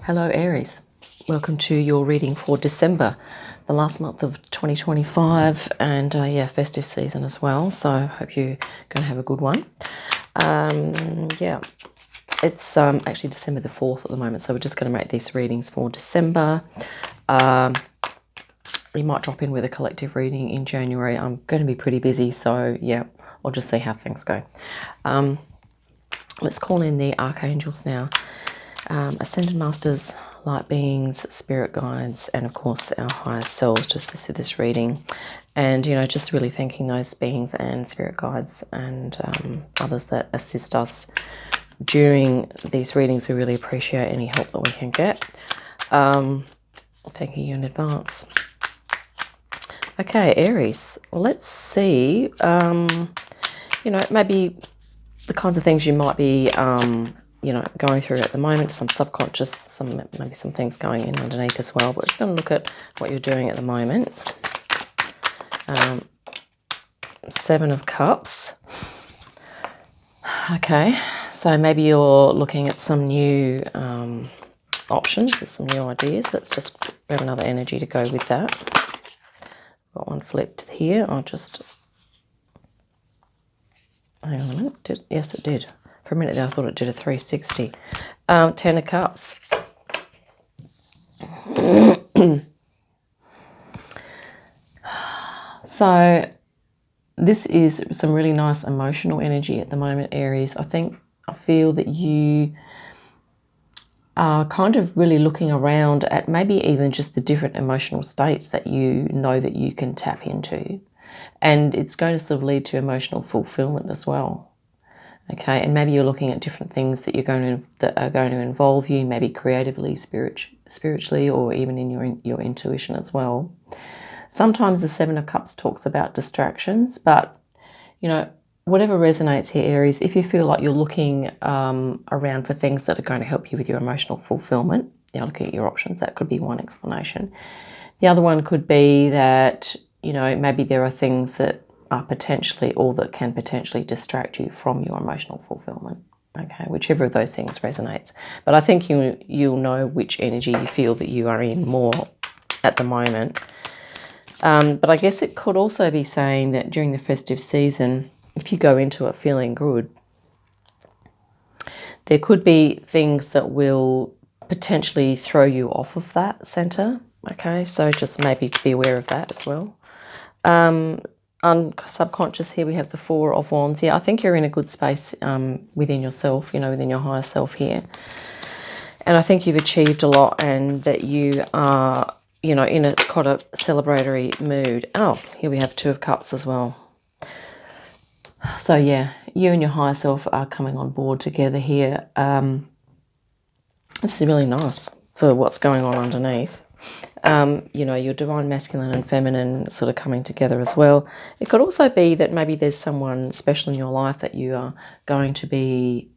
Hello Aries, welcome to your reading for December, the last month of 2025, and festive season as well, so I hope you're going to have a good one. It's actually December the 4th at the moment, so we're just going to make these readings for December. We might drop in with a collective reading in January. I'm going to be pretty busy, so yeah, I'll just see how things go. Let's call in the archangels now. Ascendant masters, light beings, spirit guides, and of course our higher selves, just to see this reading. And just really thanking those beings and spirit guides and others that assist us during these readings. We really appreciate any help that we can get. Thanking you in advance. Okay, Aries, let's see, maybe the kinds of things you might be going through at the moment, some subconscious, maybe some things going in underneath as well. But we're just going to look at what you're doing at the moment. Seven of Cups. Okay, so maybe you're looking at some new options, some new ideas. Let's just grab another energy to go with that. Got one flipped here. I'll just hang on a minute. Yes, it did. For a minute there, I thought it did a 360. 10 of Cups. So this is some really nice emotional energy at the moment, Aries. I feel that you are kind of really looking around at maybe even just the different emotional states that you know that you can tap into. And it's going to sort of lead to emotional fulfillment as well. Okay, and maybe you're looking at different things that that are going to involve you, maybe creatively, spiritually, or even in your intuition as well. Sometimes the Seven of Cups talks about distractions, but whatever resonates here, Aries. If you feel like you're looking around for things that are going to help you with your emotional fulfillment, looking at your options, that could be one explanation. The other one could be that maybe there are things that are potentially, or that can potentially distract you from your emotional fulfillment. Okay, whichever of those things resonates. But I think you'll know which energy you feel that you are in more at the moment. But I guess it could also be saying that during the festive season, if you go into it feeling good, there could be things that will potentially throw you off of that center. Okay, so just maybe be aware of that as well. Subconscious here, we have the Four of Wands. Yeah, I think you're in a good space within yourself, within your higher self here. And I think you've achieved a lot, and that you are, in a kind of celebratory mood. Oh, here we have Two of Cups as well. So yeah, you and your higher self are coming on board together here. This is really nice for what's going on underneath. Your divine masculine and feminine sort of coming together as well. It could also be that maybe there's someone special in your life that you are going to be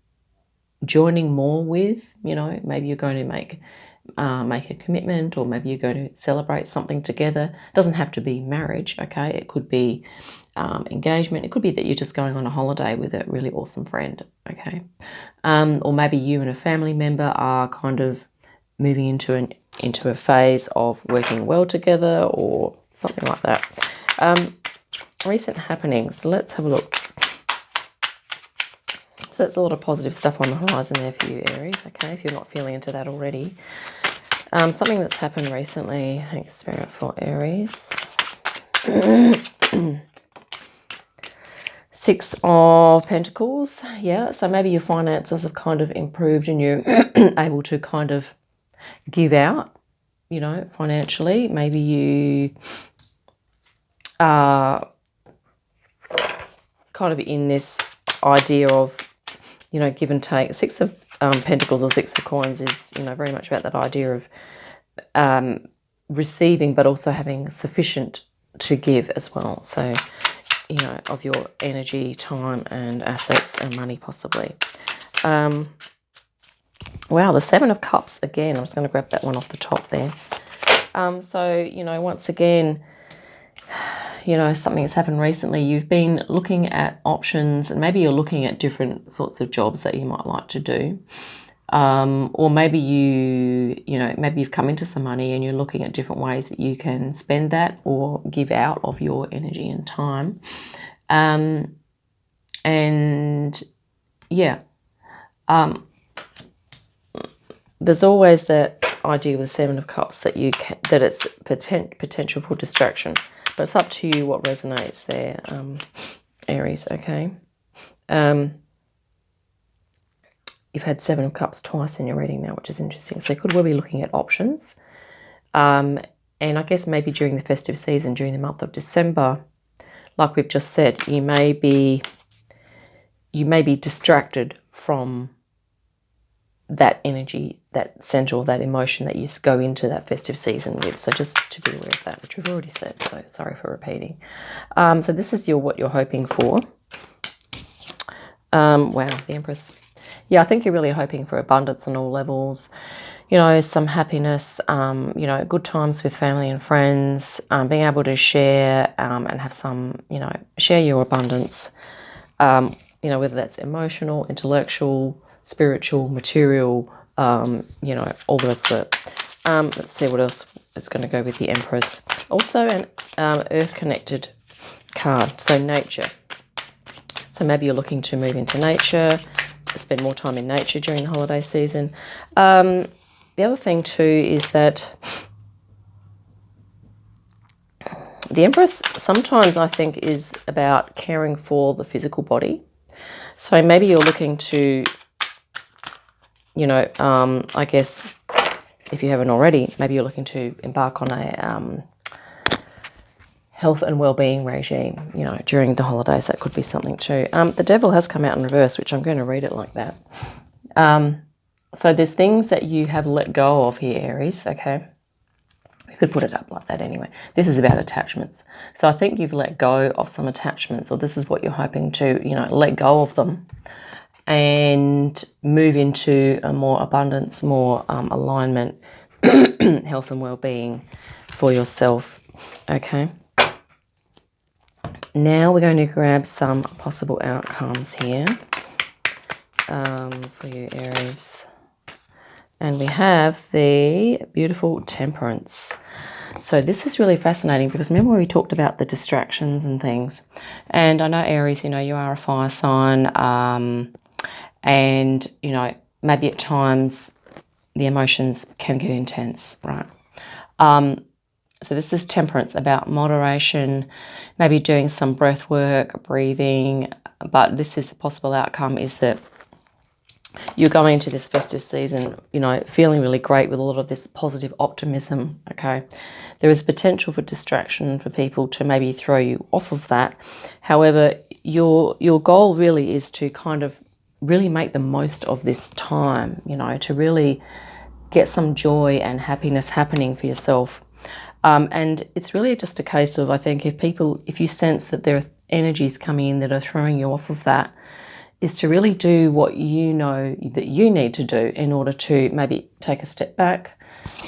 joining more with. Maybe you're going to make a commitment, or maybe you're going to celebrate something together. It doesn't have to be marriage, okay? It could be engagement. It could be that you're just going on a holiday with a really awesome friend, okay? Or maybe you and a family member are kind of moving into a phase of working well together, or something like that. Recent happenings. Let's have a look. So that's a lot of positive stuff on the horizon there for you, Aries, okay, if you're not feeling into that already. Something that's happened recently, Spirit for Aries. Six of Pentacles, yeah, so maybe your finances have kind of improved and you're able to kind of give out, financially. Maybe you are kind of in this idea of, give and take. Six of Pentacles or Six of Coins is, very much about that idea of receiving, but also having sufficient to give as well. So, of your energy, time, and assets, and money possibly. Wow, the Seven of Cups again. I'm just going to grab that one off the top there. So, once again, something that's happened recently. You've been looking at options, and maybe you're looking at different sorts of jobs that you might like to do. Or maybe maybe you've come into some money and you're looking at different ways that you can spend that or give out of your energy and time. And yeah, there's always that idea with Seven of Cups that that it's potential for distraction, but it's up to you what resonates there, Aries. Okay. You've had Seven of Cups twice in your reading now, which is interesting. So you could well be looking at options. And I guess maybe during the festive season, during the month of December, like we've just said, you may be distracted from that energy, that center, or that emotion that you go into that festive season with. So just to be aware of that, which we've already said. So sorry for repeating. So this is what you're hoping for. Wow, the Empress. Yeah, I think you're really hoping for abundance on all levels, some happiness, good times with family and friends, being able to share and have some, share your abundance, whether that's emotional, intellectual, spiritual, material, all the rest of it. Let's see what else is going to go with the Empress. Also an earth-connected card, so nature. So maybe you're looking to move into nature, spend more time in nature during the holiday season. The other thing too is that the Empress sometimes I think is about caring for the physical body. So maybe you're looking to, I guess if you haven't already, maybe you're looking to embark on a health and well-being regime, during the holidays. That could be something too. The Devil has come out in reverse, which I'm going to read it like that. So there's things that you have let go of here, Aries, okay? You could put it up like that anyway. This is about attachments. So I think you've let go of some attachments, or this is what you're hoping to, let go of them and move into a more abundance, more alignment, health and well-being for yourself, okay? Now we're going to grab some possible outcomes here for you, Aries. And we have the beautiful Temperance. So this is really fascinating because remember we talked about the distractions and things. And I know, Aries, you are a fire sign. And, maybe at times the emotions can get intense, right? So this is Temperance, about moderation, maybe doing some breath work, breathing. But this is a possible outcome is that you're going into this festive season, feeling really great with a lot of this positive optimism, okay? There is potential for distraction for people to maybe throw you off of that. However, your goal really is to kind of really make the most of this time, to really get some joy and happiness happening for yourself. And it's really just a case of, I think, if you sense that there are energies coming in that are throwing you off of that, is to really do what you know that you need to do in order to maybe take a step back,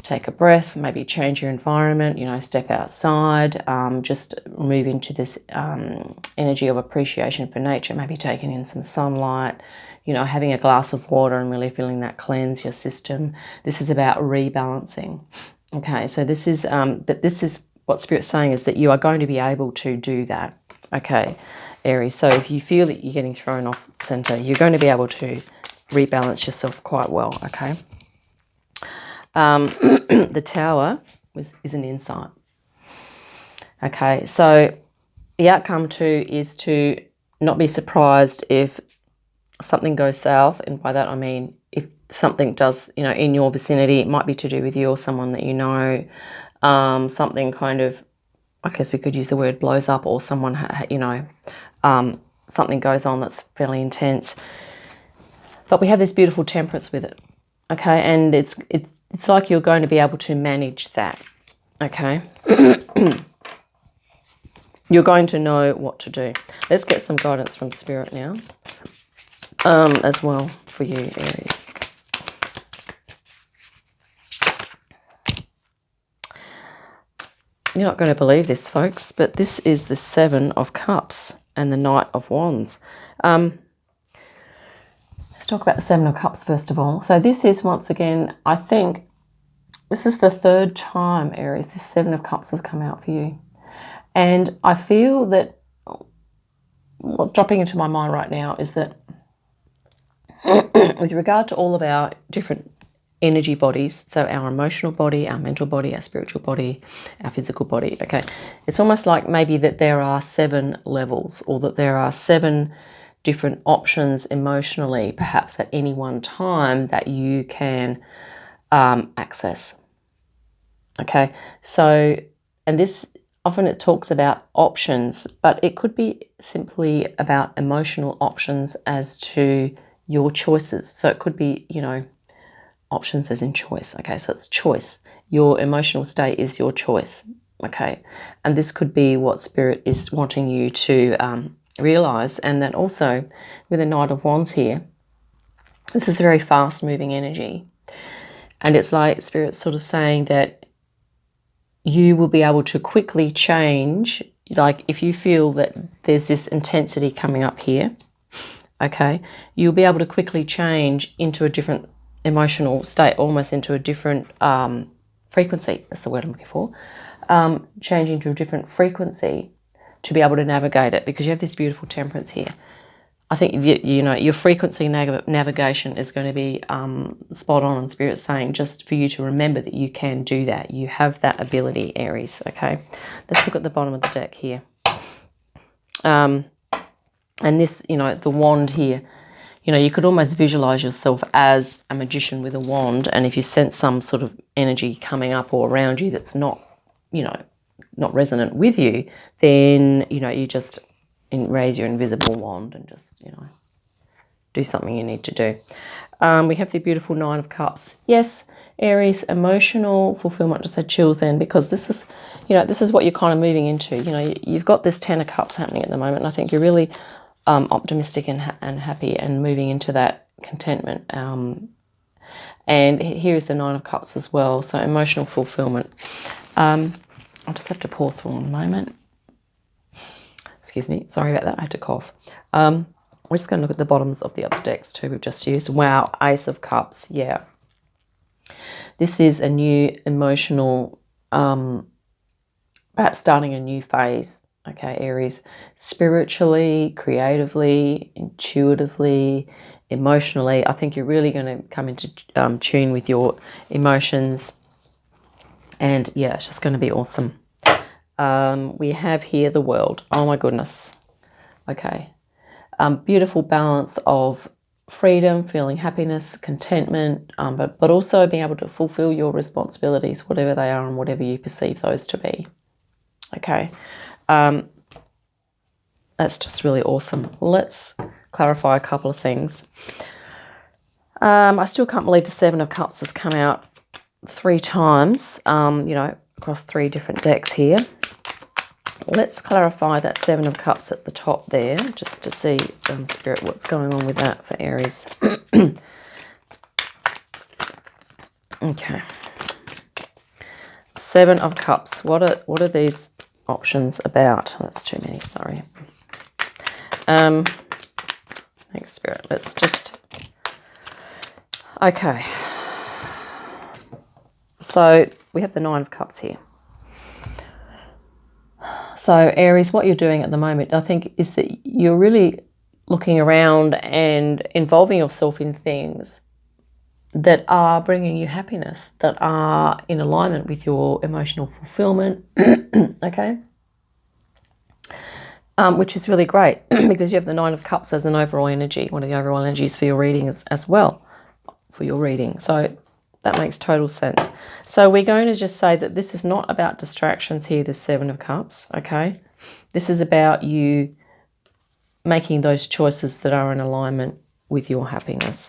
take a breath, maybe change your environment, step outside, just move into this energy of appreciation for nature, maybe taking in some sunlight, having a glass of water and really feeling that cleanse your system. This is about rebalancing. Okay, so this is what Spirit's saying is that you are going to be able to do that, okay, Aries. So if you feel that you're getting thrown off center, you're going to be able to rebalance yourself quite well, okay? The Tower is an insight. Okay, so the outcome too is to not be surprised if something goes south, and by that I mean if something does, in your vicinity, it might be to do with you or someone that you know, something kind of, I guess we could use the word blows up, or someone, something goes on that's fairly intense. But we have this beautiful Temperance with it, okay? And it's like you're going to be able to manage that, okay? You're going to know what to do. Let's get some guidance from Spirit now, as well for you, Aries. You're not going to believe this, folks, but this is the Seven of Cups and the Knight of Wands. Let's talk about the Seven of Cups first of all. So this is, once again, I think this is the third time, Aries, this Seven of Cups has come out for you. And I feel that what's dropping into my mind right now is that with regard to all of our different energy bodies, so our emotional body, our mental body, our spiritual body, our physical body, okay, it's almost like maybe that there are 7 levels, or that there are 7 different options emotionally, perhaps at any one time, that you can access. Okay, so, and this often it talks about options, but it could be simply about emotional options as to your choices. So it could be, you know, options as in choice. Okay, so it's choice. Your emotional state is your choice. Okay, and this could be what Spirit is wanting you to realize. And that also with the Knight of Wands here, this is very fast moving energy, and it's like Spirit's sort of saying that you will be able to quickly change. Like if you feel that there's this intensity coming up here, okay, you'll be able to quickly change into a different emotional state, almost into a different frequency. That's the word I'm looking for. Change into a different frequency to be able to navigate it, because you have this beautiful Temperance here. I think, you know, your frequency navigation is going to be spot on, and Spirit's saying just for you to remember that you can do that. You have that ability, Aries, okay? Let's look at the bottom of the deck here. And this, you know, the wand here, you know, you could almost visualize yourself as a magician with a wand, and if you sense some sort of energy coming up or around you that's not, you know, not resonant with you, then, you know, you just raise your invisible wand and just, you know, do something you need to do. We have the beautiful Nine of Cups. Yes, Aries, emotional fulfillment. Just had chills then, because this is, you know, this is what you're kind of moving into. You know, you've got this Ten of Cups happening at the moment, and I think you're really optimistic and happy and moving into that contentment. And here is the Nine of Cups as well, so emotional fulfillment. I'll just have to pause for one moment. Excuse me, sorry about that, I had to cough. We're just going to look at the bottoms of the other decks too we've just used. Wow, Ace of Cups, yeah. This is a new emotional, perhaps starting a new phase, okay, Aries. Spiritually, creatively, intuitively, emotionally, I think you're really going to come into tune with your emotions. And yeah, it's just going to be awesome. We have here the World. Oh my goodness. Okay. Beautiful balance of freedom, feeling happiness, contentment, but also being able to fulfill your responsibilities, whatever they are and whatever you perceive those to be. Okay. That's just really awesome. Let's clarify a couple of things. I still can't believe the Seven of Cups has come out 3 times, you know, across 3 different decks here. Let's clarify that Seven of Cups at the top there, just to see, Spirit, what's going on with that for Aries. Okay. Seven of Cups. What are these options about? Oh, that's too many, sorry. Thanks, Spirit. Let's just... Okay. So we have the Nine of Cups here. So Aries, what you're doing at the moment, I think, is that you're really looking around and involving yourself in things that are bringing you happiness, that are in alignment with your emotional fulfillment, okay? Which is really great because you have the Nine of Cups as an overall energy, one of the overall energies for your readings as well, for your reading. So that makes total sense. So we're going to just say that this is not about distractions here, the Seven of Cups, okay? This is about you making those choices that are in alignment with your happiness.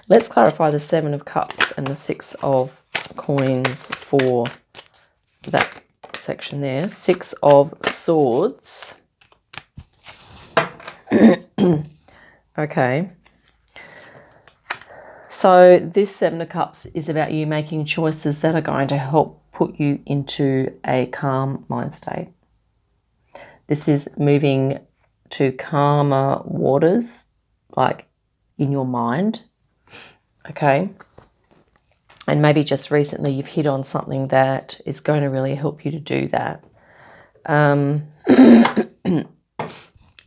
Let's clarify the Seven of Cups and the Six of Coins for that section there. Six of Swords. Okay. So this Seven of Cups is about you making choices that are going to help put you into a calm mind state. This is moving to calmer waters like in your mind, okay? And maybe just recently you've hit on something that is going to really help you to do that.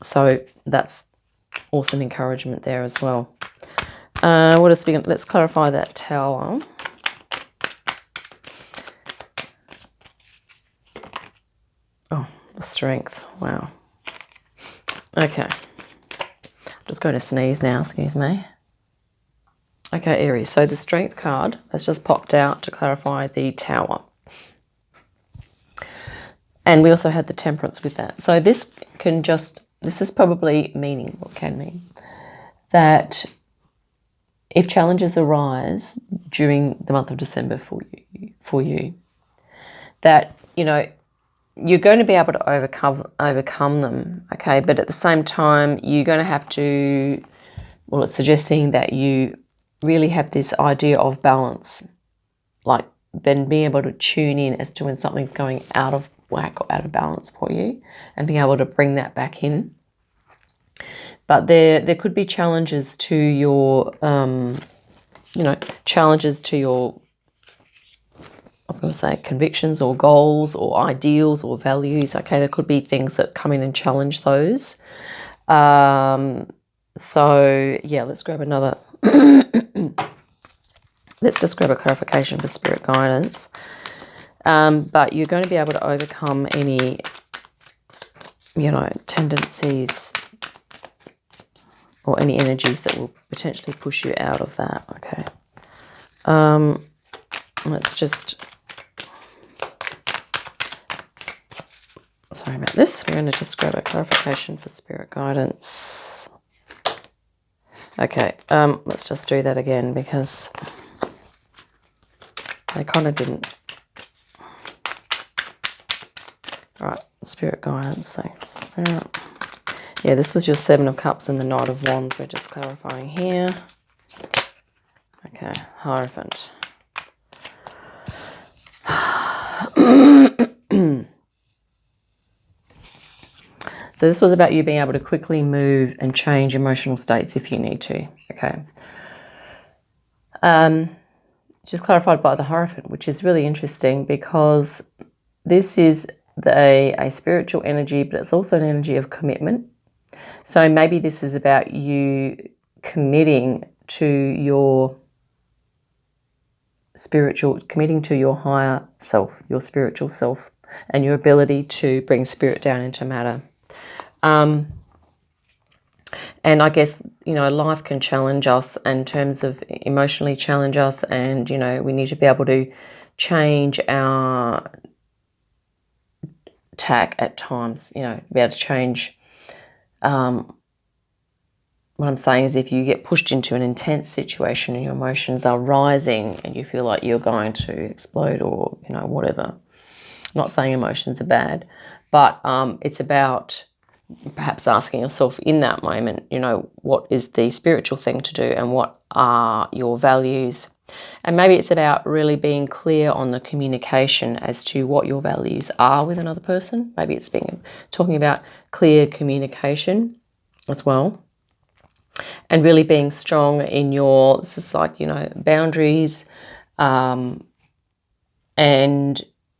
So that's awesome encouragement there as well. What else? Let's clarify that Tower. Oh, the Strength. Wow. Okay. Just going to sneeze now, excuse me. Okay, Aries. So the Strength card has just popped out to clarify the Tower. And we also had the Temperance with that. So this is probably meaning, what can mean, that if challenges arise during the month of December for you, that, you know, you're going to be able to overcome them, okay? But at the same time, you're going to have to, well, it's suggesting that you really have this idea of balance, like then being able to tune in as to when something's going out of whack or out of balance for you and being able to bring that back in. But there could be challenges to your, challenges to your, I was going to say convictions or goals or ideals or values. Okay, there could be things that come in and challenge those. So yeah, let's grab another. Let's just grab a clarification for spirit guidance. But you're going to be able to overcome any, tendencies or any energies that will potentially push you out of that. Okay. Let's just. Sorry about this. We're going to just grab a clarification for spirit guidance. Okay, let's just do that again because they kind of didn't. All right, spirit guidance. Thanks, spirit. Yeah, this was your Seven of Cups and the Knight of Wands. We're just clarifying here. Okay, Hierophant. So this was about you being able to quickly move and change emotional states if you need to, okay? Just clarified by the Hierophant, which is really interesting because this is a spiritual energy, but it's also an energy of commitment. So maybe this is about you committing to your committing to your higher self, your spiritual self, and your ability to bring spirit down into matter. And I guess, life can challenge us in terms of emotionally challenge us, and, we need to be able to change our tack at times, be able to change. What I'm saying is if you get pushed into an intense situation and your emotions are rising and you feel like you're going to explode or, whatever. I'm not saying emotions are bad, but it's about perhaps asking yourself in that moment, what is the spiritual thing to do and what are your values? And maybe it's about really being clear on the communication as to what your values are with another person. Maybe it's talking about clear communication as well. And really being strong in your, this is like, boundaries. And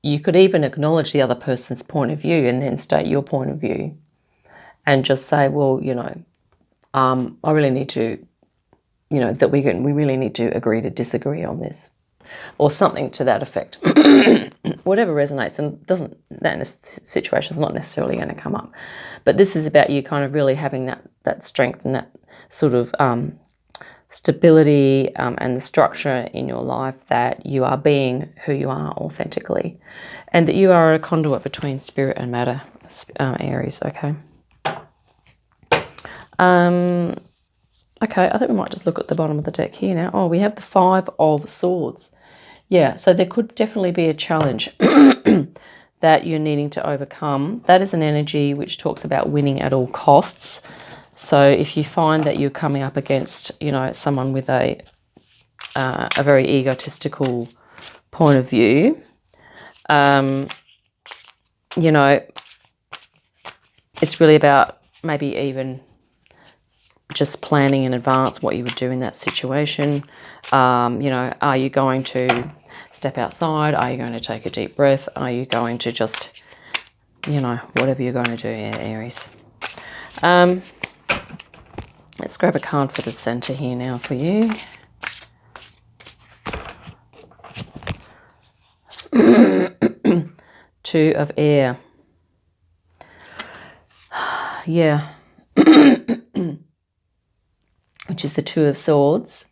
you could even acknowledge the other person's point of view and then state your point of view. And just say, well, I really need to, that we really need to agree to disagree on this, or something to that effect. Whatever resonates, and that in a situation is not necessarily going to come up. But this is about you kind of really having that strength and that sort of stability and the structure in your life, that you are being who you are authentically, and that you are a conduit between spirit and matter, Aries. Okay. Okay, I think we might just look at the bottom of the deck here now. Oh, we have the Five of Swords. Yeah, so there could definitely be a challenge that you're needing to overcome. That is an energy which talks about winning at all costs. So if you find that you're coming up against, someone with a very egotistical point of view, it's really about maybe even just planning in advance what you would do in that situation. You know, are you going to step outside? Are you going to take a deep breath? Are you going to just, you know, whatever you're going to do, yeah, Aries. Let's grab a card for the center here now for you. Two of air. Yeah. Which is the Two of Swords.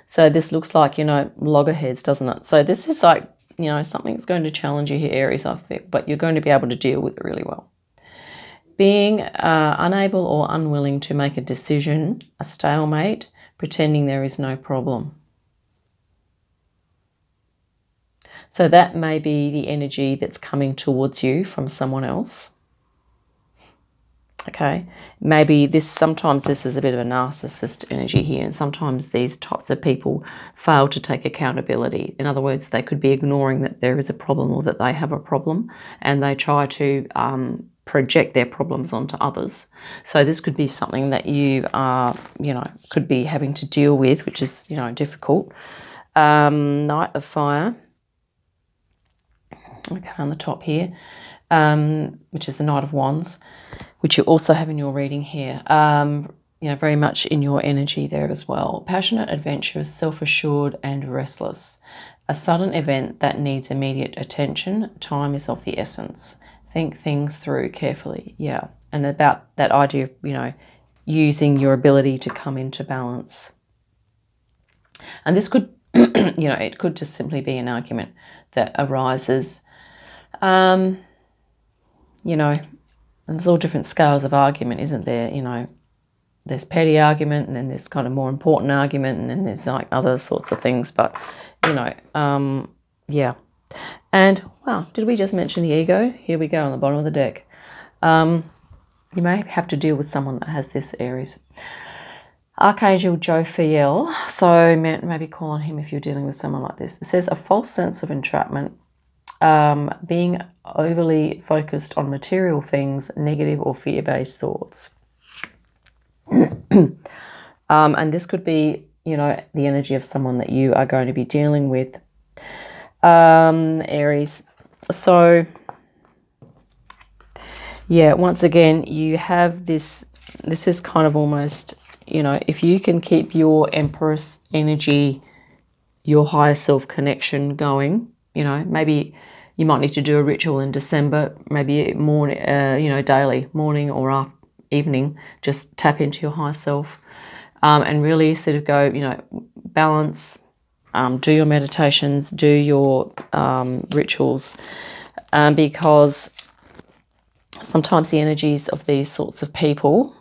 So this looks like, you know, loggerheads, doesn't it? So this is like, you know, something's going to challenge you here, Aries, I think, but you're going to be able to deal with it really well. Being unable or unwilling to make a decision, a stalemate, pretending there is no problem. So that may be the energy that's coming towards you from someone else. Okay, maybe sometimes this is a bit of a narcissist energy here, and sometimes these types of people fail to take accountability. In other words, they could be ignoring that there is a problem or that they have a problem, and they try to project their problems onto others. So this could be something that you are, you know, could be having to deal with, which is, you know, difficult. Knight of Fire. Okay, on the top here, which is the Knight of Wands, which you also have in your reading here. You know, very much in your energy there as well. Passionate, adventurous, self-assured, and restless. A sudden event that needs immediate attention. Time is of the essence. Think things through carefully. Yeah, and about that idea of, you know, using your ability to come into balance. And this could, you know, it could just simply be an argument that arises. You know, and there's all different scales of argument, isn't there? You know, there's petty argument, and then there's kind of more important argument, and then there's like other sorts of things. But, you know, yeah. And, wow, did we just mention the ego? Here we go on the bottom of the deck. You may have to deal with someone that has this, Aries. Archangel Jophiel. So maybe call on him if you're dealing with someone like this. It says a false sense of entrapment. Being overly focused on material things, negative or fear-based thoughts. And this could be, you know, the energy of someone that you are going to be dealing with, Aries. So, yeah, once again, you have this is kind of almost, you know, if you can keep your Empress energy, your higher self connection going, you know, maybe you might need to do a ritual in December, maybe morning, you know, daily, morning or evening, just tap into your higher self, and really sort of go, you know, balance, do your meditations, do your rituals, because sometimes the energies of these sorts of people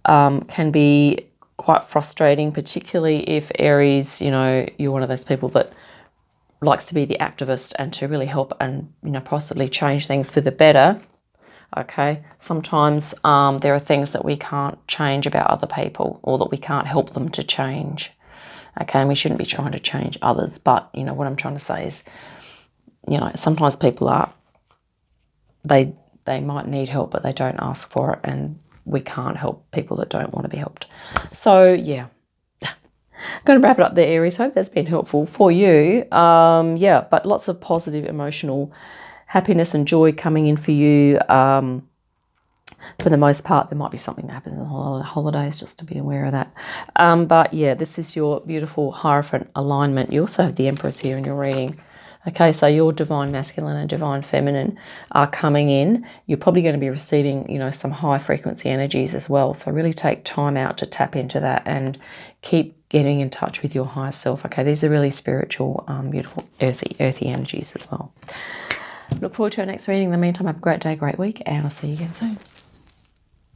can be quite frustrating, particularly if Aries, you know, you're one of those people that likes to be the activist and to really help and, you know, possibly change things for the better. Okay, sometimes there are things that we can't change about other people, or that we can't help them to change. Okay, and we shouldn't be trying to change others, but, you know, what I'm trying to say is, you know, sometimes people are, they might need help, but they don't ask for it, and we can't help people that don't want to be helped. So, yeah. I'm going to wrap it up there, Aries. Hope that's been helpful for you. Yeah, but lots of positive emotional happiness and joy coming in for you. For the most part, there might be something that happens in the holidays, just to be aware of that. But yeah, this is your beautiful Hierophant alignment. You also have the Empress here in your reading. Okay, so your divine masculine and divine feminine are coming in. You're probably going to be receiving, you know, some high frequency energies as well. So really take time out to tap into that and keep getting in touch with your higher self. Okay, these are really spiritual, beautiful, earthy energies as well. Look forward to our next reading. In the meantime, have a great day, great week, and I'll see you again soon.